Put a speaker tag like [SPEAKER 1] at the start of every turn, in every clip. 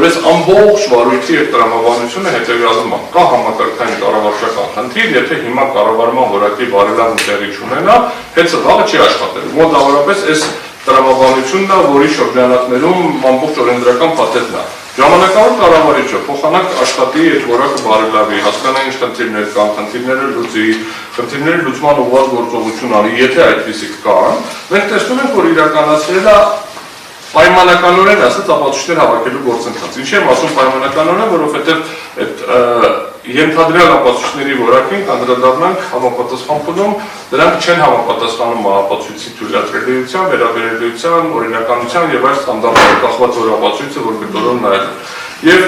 [SPEAKER 1] որ այս ամբողջ վարույթի եւ տրամաբանությունը հետեւյալն է. կա համակարգային կառավարչական խնդիր, եթե հիմա կառավարման որակի բարելավում տեղի չունենա, հետո վաղը չի աշխատել։ Մոտավորապես այս տրամաբանությունն է, որի շրջանակներում ամբողջ օրենսդրական փաթեթն է։ Ժամանակավոր կառավարիչը փոխանակ աշխատի այդ որակը բարելավի, հասկանա ինչ խնդիրներ կան, խնդիրները լուծի, խնդիրների լուծման ուղղված գործողություն անի, եթե այդպիսիք կան, մենք տեսնում ենք, որ իրականացրել է պայմանականորեն ասած ապացույցներ հավաքելու գործընթաց։ Ինչի եմ ասում պայմանականորեն, որովհետև այդ ենթադրյալ ապացույցների որակին կանդրադառնանք համապատասխան փուլում, դրանք չեն համապատասխանում ապացույցի թույլատրելիության, վերաբերելիության, օրինականության եւ այլ ստանդարտների կախված օրապացույցը, որ կտորում նայել։ Եվ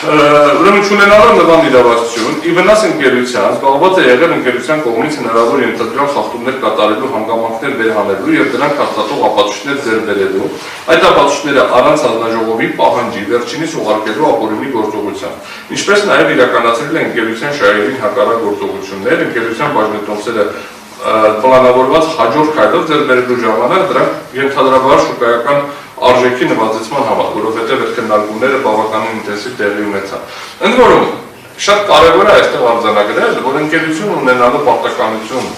[SPEAKER 1] ուրեմն չունենալով նման իրավասություն, ի վնաս ընկերության, զբաղված է եղել ընկերության կողմից հնարավոր ենթադրյալ խախտումներ կատարելու, հանգամանքներ վերհանելու եւ դրանք հաստատող ապացույցներ ձեռք բերելու, այդ ապացույցները առանց հանձնաժողովի պահանջի վերջինիս ուղարկելու ապօրինի գործողության, ինչպես նաեւ իրականացրել է ընկերության շահերին հակառակ գործողություններ, ընկերության բաժնետոմսերը պլանավորված հաջորդ քայլով ձեռք բերելու ժամանակ դրանք ենթադրաբար շուկայական արժեքի նվազեցման համար, որովհետև այդ քննարկումները բավականին ինտենսիվ տեղի ունեցան։ Ընդ որում, շատ կարևոր է այստեղ արձանագրել, որ ընկերություն ունենալու պարտականություն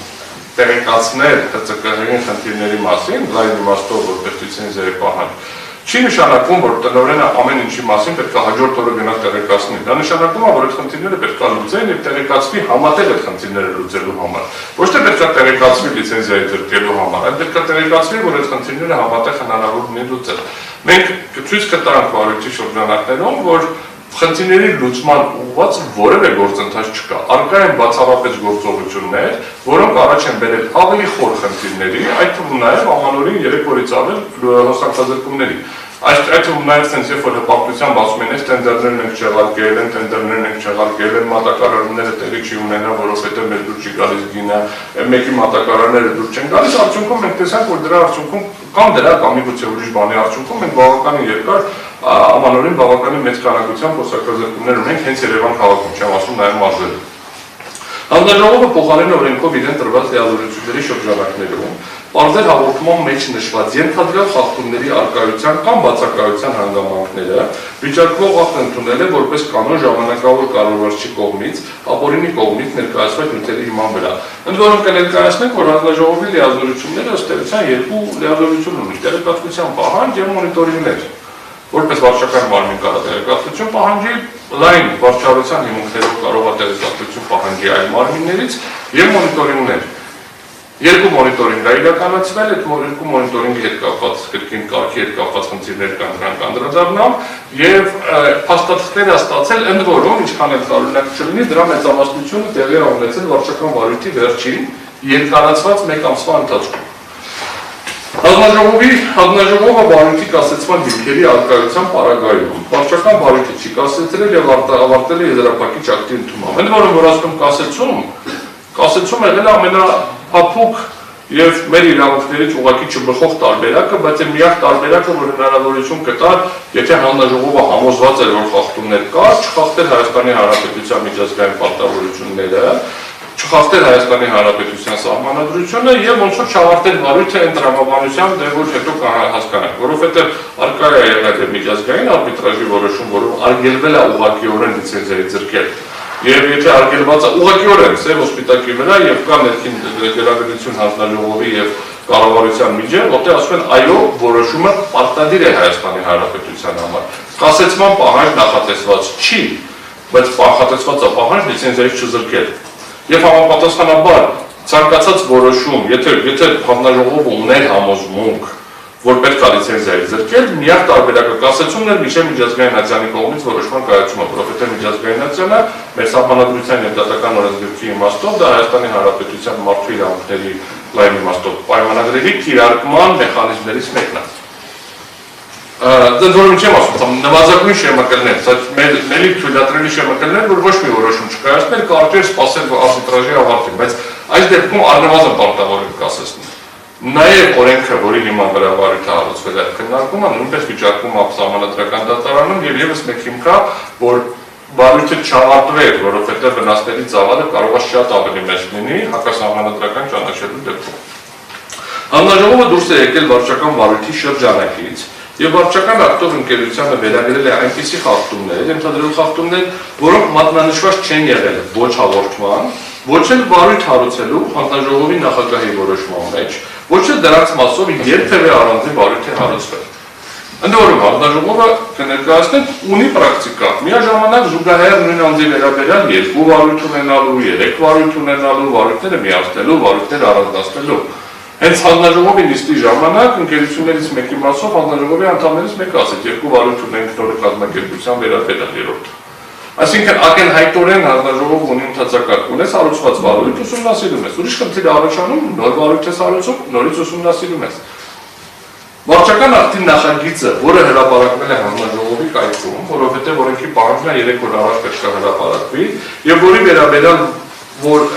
[SPEAKER 1] տեղեկացնել ՀՑԿ-ին խնդիրների մասին, լայն իմաստով որպես լիցենզիայի պահանջ, չի նշանակում, որ տնօրենը ամեն ինչի մասին պետք է հաջորդ օրը գնա տեղեկացնի։ Դա նշանակում է, որ այդ խնդիրները պետք է լուծեն եւ տեղեկացվի համատեղ այդ խնդիրները լուծելու համար։ Ոչ թե պետք է տեղեկացվի լիցենզիայի ձեռքելու համար, այլ պետք է տեղեկացվի, որ այդ խնդիրները համատեղ հնարավոր լինի լուծել։ Մենք ցույց կտանք վարույթի շրջանակներում, որ խնդիրների լուծման ուղղված որևէ գործընթաց չկա։ Առկա են բացառապես գործողություններ, որոնք առաջ են բերել ավելի խոր խնդիրների, այդ թվում նաև ամանորին 3 օրից ավել հոսանքազրկումների։ Այդ թվում նաև sense երբ որ հպարտությամբ ասում են, այս տենդերներն ենք չեղարկել, են տենդերներն ենք չեղարկել, են մատակարարումները տեղի չի ունենա, որովհետև մեր դուր չի գալիս գինը, մեկի մատակարարները դուր չեն գալիս, արդյունքում մենք տեսանք, որ դրա արդյունքում կամ դրա կամ միգուցե ուրիշ բանի արդյունքում մենք բավականին երկար ամանորին բավականին մեծ քանակությամբ հոսանքազրկումներ ունենք հենց Երևան քաղաքում, չեմ ասում նաև մարզերում։ Հանձնաժողովը փոխարեն օրենքով իրեն տրված լիազորությունների շրջանակներում պարզել հաղորդման մեջ նշված ենթադրյալ խախտումների առկայության կամ բացակայության հանգամանքները վիճակվող ակտ ընդունել է որպես կանոն ժամանակավոր կառավարչի կողմից, ապօրինի կողմից ներկայացված նյութերի հիման վրա։ Ընդ որում կներկայացնենք, որ հանձնաժողովի լիազորությունները ըստ էության երկու լիազորություն ունի՝ տեղեկատվության պահանջ եւ մոնիտորինգներ։ Որպես վարչական մարմին կարող է տեղեկատվություն պահանջի, լայն վարչարության հիմունքներով կարող է տեղեկատվություն պահանջի այլ մարմիններից եւ մոնիտորինգներ։ Երկու մոնիտորինգ է իրականացվել, այդ երկու մոնիտորինգի հետ կապված կրկին կարգի հետ կապված խնդիրներ կան դրանք անդրադառնամ եւ փաստաթղթեր է ստացել, ընդ որում ինչքան էլ տարօրինակ չլինի, դրա մեծամասնությունը տեղի է ունեցել վարչական վարույթի վերջին երկարացված 1 ամսվա ընթացքում։ Հանձնաժողովը վարույթի կասեցման հիմքերի առկայության պարագայում վարչական վարույթը չի կասեցրել եւ ավարտել է եզրափակիչ ակտի ընդունումը։ Ընդ որում որ ասում կասեցում եղել է ամենափափուկ եւ մեր իրավունքներից ուղղակի չբխող տարբերակը, բայց այն միակ տարբերակը, որ հնարավորություն կտար, եթե հանձնաժողովը համոզված էր, որ խախտումներ կա, չխախտել Հայաստանի Հանրապետության միջազգային պարտավորությունները, չխախտել Հայաստանի Հանրապետության սահմանադրությունը եւ ոնց որ չավարտել վարույթը այն տրամաբանությամբ, դե որ հետո կհասկանանք, որովհետեւ առկա է եղել միջազգային արբիտրաժի որոշում, որով արգելվել է ուղղակիորեն լիցենզիայի ձեռքել։ Եվ եթե արգելված է ուղղակիորեն սև ոսպիտակի վրա եւ կա ներքին գերագիտություն հանձնաժողովի եւ կառավարության միջեւ, որտեղ ասում են այո, որոշումը պարտադիր է Հայաստանի Հանրապետության համար։ Կասեցման պահանջ նախատեսված չի, բայց նախատեսված է պահանջ լիցենզիայից չզրկել։ Եվ համապատասխանաբար ցանկացած որոշում, եթե հանձնաժողովը ուներ համոզմունք, որ պետք է լիցենզիայի զրկել, միակ տարբերակը կասեցումն էր միջև միջազգային ատյանի կողմից որոշման կայացումը, որովհետև միջազգային ատյանը մեր սահմանադրության եւ դատական օրենսգրքի իմաստով դա Հայաստանի Հանրապետության մարդու իրավունքների լայն իմաստով պայմանագրերի կիրարկման մեխանիզմներից մեկն է։ Ընդ որում չեմ ասում, նվազագույն շեմակելներ, մելի թույլատրելի շեմակելներ, որ ոչ մի որոշում չկայացնել, կարելի է սպասել արբիտրաժի ավարտին, բայց այս դեպքում առնվազն պարտավոր է կասեցնել։ Նաև օրենքը, որի հիման վրա վարույթը հարուցվել է քննարկումը, նույնպես վիճակվում է սահմանադրական դատարանում եւ եւս մեկ հիմք է, որ վարույթը չավարտվեր, որովհետեւ վնասների ծավալը կարող է շատ ավելի մեծ լինի հակասահմանադրական ճանաչելու դեպքում։ Հանձնաժողովը դուրս է եկել վարչական վարույթի շրջանակից Եվ վարչական ակտով ընկերությանը վերագրել է այնպիսի խախտումներ, ենթադրել խախտումներ, որոնք մատնանշված չեն եղել ոչ հաղորդման, ոչ էլ վարույթ հարուցելու հանձնաժողովի նախագահի որոշման մեջ, ոչ էլ դրանց մասով երբևէ առանձին վարույթ է հարուցվել։ Ընդ որում հանձնաժողովը կներկայացնել ունի պրակտիկա, միաժամանակ զուգահեռ նույն անձի վերաբերյալ 2 վարույթ ունենալու, 3 վարույթ ունենալու, վարույթները միացնելու, վարույթները առանձնացնելու։ Հենց հանձնաժողովի նիստի ժամանակ ընկերություններից մեկի մասով հանձնաժողովի անդամներից մեկը ասեց 2 վարույթ ունենք նոր կազմակերպության վերաբերյալ 3-րդ։ Այսինքն ակնհայտորեն հանձնաժողովը ունի ընդհանրակարգ ունես հարուցված վարույթ ուսումնասիրում ես։ Ուրիշ խնդիր առաջանում նոր վարույթ ես հարուցում, նորից ուսումնասիրում ես։ Վարչական ակտի նախագիծը, որը հրապարակվել է հանձնաժողովի կայքում, որովհետև օրենքի պահանջն է 3 օր առաջ պետք է հրապարակվի, եւ որի վերաբերյալ որ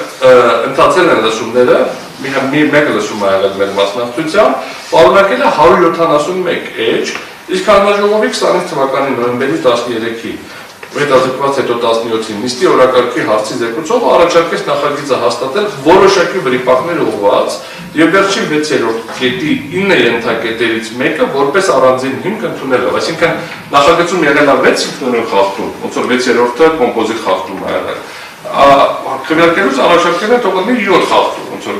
[SPEAKER 1] ընթացել են լսումները, մեկ լսում է եղել մեր մասնակցությամբ, պարունակել է 171 էջ, իսկ հանձնաժողովի 25 թվականի նոյեմբերի 13-ի հետաձգված հետո 17-ի նիստի օրակարգի հարցի զեկուցող առաջարկեց նախագիծը հաստատել որոշակի վրիպակներ ուղղված եւ վերջին 6-րդ կետի 9 ենթակետերից մեկը որպես առանձին հիմք ընդունելով, այսինքն նախագծում եղել է 6 ինքնուրույն խախտում, ոնց որ 6-րդը կոմպոզիտ խախտում է եղել։ Քննարկելուց առաջարկել են թողնել 7 խախտում, ոնց որ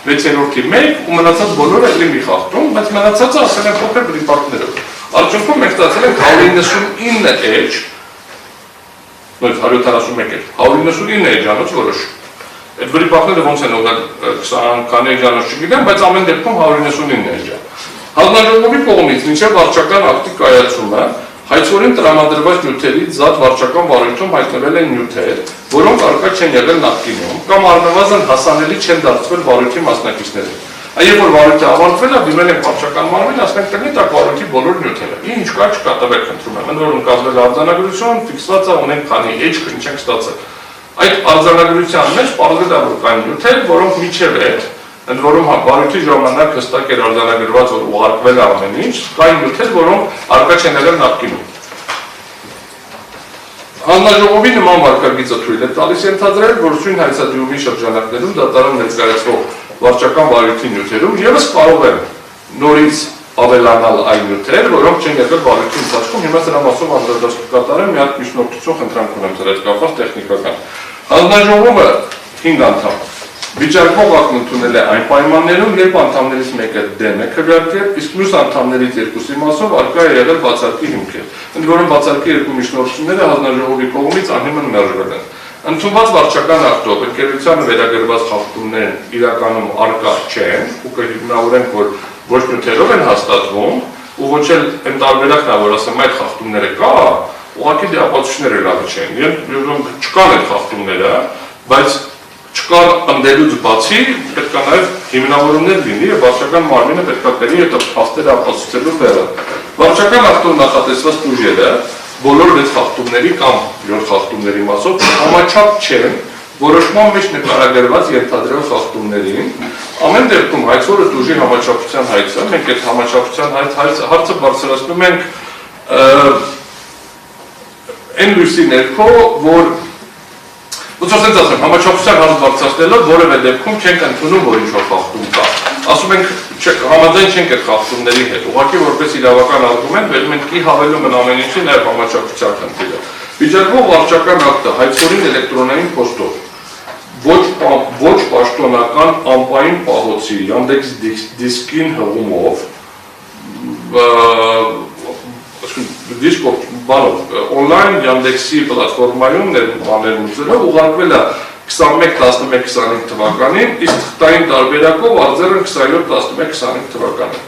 [SPEAKER 1] 6-րդի 1 ու մնացած բոլորը էլի մի խախտում, բայց մնացածը ասել են փոքր վրիպակներով։ Արդյունքում մենք ստացել ենք 199 էջ, նույնիսկ 171 էր, 199 էջանոց որոշ։ Այդ վրիպակները ոնց են ուղղել 20 քանի էջանոց չգիտեմ, բայց ամեն դեպքում 199 էջան։ Հանձնաժողովի կողմից մինչև վարչական ակտի կայացումը հայցորեն տրամադրված նյութերից զատ վարչական վարույթում հայտնվել են նյութեր, որոնք առկա չեն եղել նախկինում կամ առնվազն հասանելի չեն դարձվել վարույթի մասնակիցներին։ Երբ որ վարույթը ավարտվել է, դիմել են վարչական մարմին, ասենք տնի տակ վարույթի բոլոր նյութերը։ Ինչ կա, չկա, տվեք խնդրում եմ, ընդ որում կազմել արձանագրություն, ֆիքսված է ունենք քանի էջ ինչ ենք ստացել։ Այդ արձանագրության մեջ պարզվել է, որ կան նյութեր, որոնք միջև է, ընդ որում վարույթի ժամանակ հստակ էր արձանագրված, որ ուղարկվել է ամեն ինչ, կային նյութեր, որոնք առկա չեն եղել նախկինում։ Հանձնաժողովի նման վարքագիծը թույլ է տալիս ենթադրել, որ սույն հայցադիումի շրջանակներում դատարան ներկայացվող վարչական վարույթի նյութերում եւս կարող են նորից ավելանալ այն նյութեր, որոնք չեն եղել վարույթի ընթացքում, հիմա դրա մասով անդրադարձ կատարեմ, մի հատ միջնորդություն խնդրանք ունեմ դրա հետ կապված տեխնիկական։ Հանձնաժողովը 5 անդամ վիճարկող ակտ ընդունել է այն պայմաններում, երբ անդամներից մեկը դեմ է քվեարկել, իսկ մյուս անդամներից 2-ի մասով առկա է եղել բացարկի հիմքեր։ Ընդ որում բացարկի 2 միջնորդությունները հանձնաժողովի կողմից անհիմն մերժվել են։ Ընդունված վարչական ակտով ընկերությանը վերագրված խախտումներն իրականում առկա չեն, ու կհիմնավորենք, որ ոչ նյութերով են հաստատվում, ու ոչ էլ այն տարբերակն է, որ ասեմ այդ խախտումները կա, ուղղակի դե ապացույցները լավ չեն։ Եվ չկան այդ խախտումները, բայց չկան ընդելուց բացի պետք է նաև հիմնավորումներ լինի եւ վարչական մարմինը պետք է բերի այդ փաստերը ապացուցելու բեռը։ Վարչական ակտով նախատեսված ուժերը բոլոր 6 խախտումների կամ 7 խախտումների մասով համաչափ չեն որոշման մեջ նկարագրված ենթադրյալ խախտումներին։ Ամեն դեպքում հայցորը ուժի համաչափության հայցը, մենք այդ համաչափության հարցը բարձրացնում ենք այն լույսի ներքո, որ ոնց ասած ասեմ, համաչափության հարց բարձրացնելով որևէ դեպքում չենք ընդունում, որ ինչ-որ խախտում կա։ Ասում ենք, համաձայն չենք այդ խախտումների հետ, ուղղակի որպես իրավական արգումենտ բերում ենք ի հավելում են ամեն ինչի նաև համաչափության խնդիրը։ Վիճարկվող վարչական ակտը հայցորին էլեկտրոնային փոստով ոչ պաշտոնական ամպային պահոցի Yandex դիսկին հղումով դիսկով բանով օնլայն Yandex-ի պլատֆորմայում ներմուծելով ուղարկվել է 21-11-25 թվականին, իսկ թղթային տարբերակով արձել են 27-11-25 թվականին։